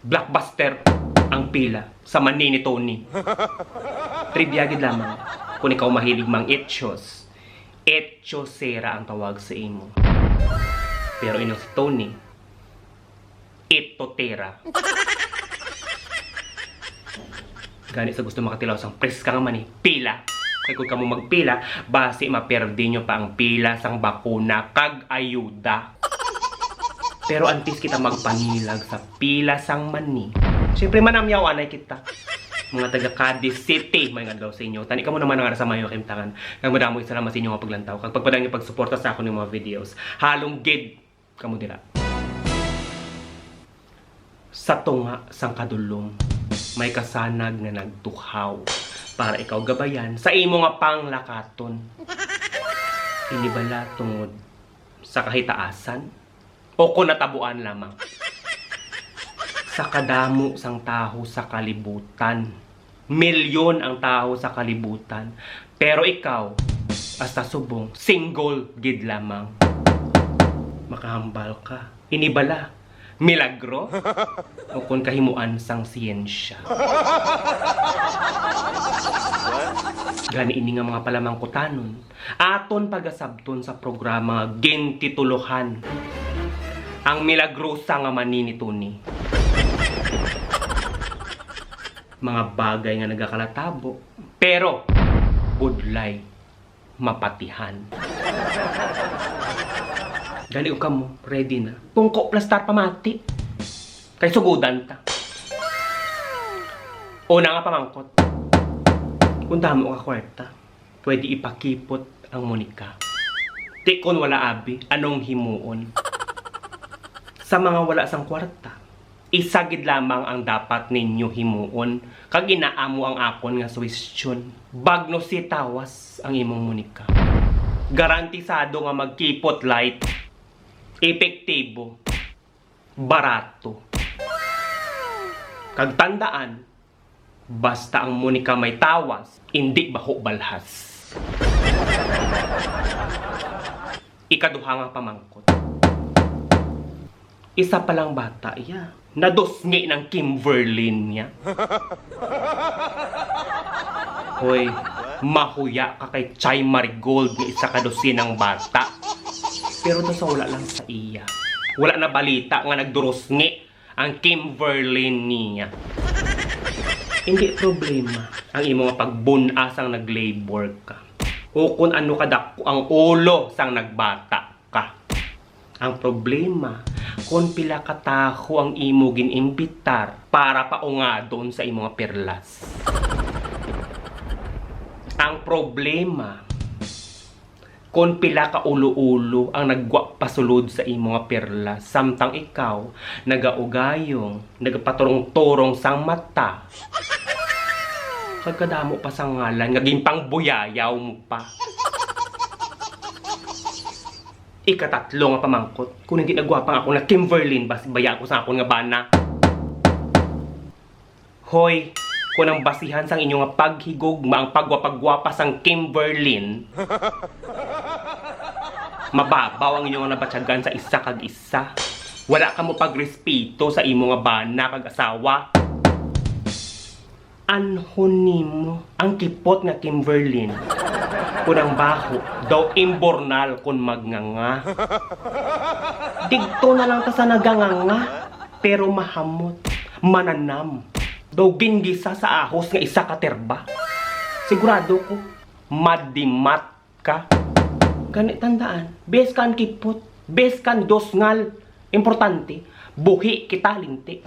Blockbuster ang pila sa mani ni Tony. Trivia gid lamang. Kung ikaw mahilig mang etchos, etchosera ang tawag sa imo. Pero inong si Tony, etotera. Gani sa gusto makatilaw sang press ka nga mani, pila. Kaya kung kamo magpila, basi maperdi nyo pa ang pila sang bakuna kag ayuda. Pero antes kita magpanilag sa pila sang mani, siyempre manamyaw anay kita. Mga taga Cadiz City, may nga daw sa inyo. Tani ka mo naman nga sa mayo kimtangan. Kag madamo salamat sa inyo nga paglantaw. Kag pagpadang yung pagsuporta sa ako ng mga videos. Halong gid kamo dira. Sa tunga sang kadulom, may kasanag nga nagtuhaw para ikaw gabayan sa imo nga panglakaton. Inibala tungod sa kahitaasan o kung natabuan lamang. Sa kadamo sang taho sa kalibutan. Milyon ang taho sa kalibutan. Pero ikaw, hasta subong, single gid lamang. Makahambal ka. Inibala. Milagro? O kung kahimuan sang siyensya. Gani ini nga mga palamangkutanon. Aton pagasabton sa programa Gintituluhan. Ang milagrosa nga mani ni Tony. Mga bagay nga nagakalatabo. Pero, budlay, mapatihan. Gani ka mo, ready na. Pungko plastar pamati. Kay sugudan ta. Una nga pamangkot. Kung damo ka kwarta, pwede ipakipot ang Monica. Tikon wala abi, anong himuon? Sa mga wala sang kwarta, isagid lamang ang dapat ninyo himuon. Kag inaamo ang akon nga suwestyon. Bagno si tawas ang imong Monica. Garantisado nga magkipot light. Epektibo. Barato. Kag tandaan, basta ang Monica may tawas, hindi baho balhas. Ikaduha nga pamangkot. Isa palang bata, iya. Nadosngi ng Kimberlin niya. Hoy, mahuya ka kay Chay Marigold ni isa kadosinang bata. Pero to sa wala lang sa iya. Wala na balita nga nagdurosngi ang Kimberlin niya. Hindi problema ang imo nga pagbunasang nag-labor ka. O kung ano kadako ang ulo sang nagbata ka. Ang problema, kung pila kataho ang imo ginimbitar para paungadon sa imo nga perlas. Ang problema, kung pila ka ulo-ulo ang nagwa pasulod sa imo nga perlas, samtang ikaw nagaugayong, nagapaturong-turong sang mata. Kagkadamo pa sa ngalan, naging pangbuyayaw mo pa. Ikatatlo nga pamangkot, kung hindi nagwapang ako na Kimberlin, baya ako sa akong nga bana. Hoy, kung ang basihan sang inyo nga paghigugma ang pagwapagwapa sang Kimberlin, mababaw ang inyo nga nabatsyagan sa isa kag isa. Wala ka mo pagrespeto sa imo nga bana kag asawa. Anhon nimo ang kipot nga Kimberlin. Kunang baho, daw imbornal kun magnganga. Digto na lang ta sa naganganga, pero mahamot, mananam. Daw gingisa sa ahos nga isa ka terba. Sigurado ko, madimat ka. Ganit tandaan, bes kan kipot, bes kan dosngal. Importante, buhi kita linti.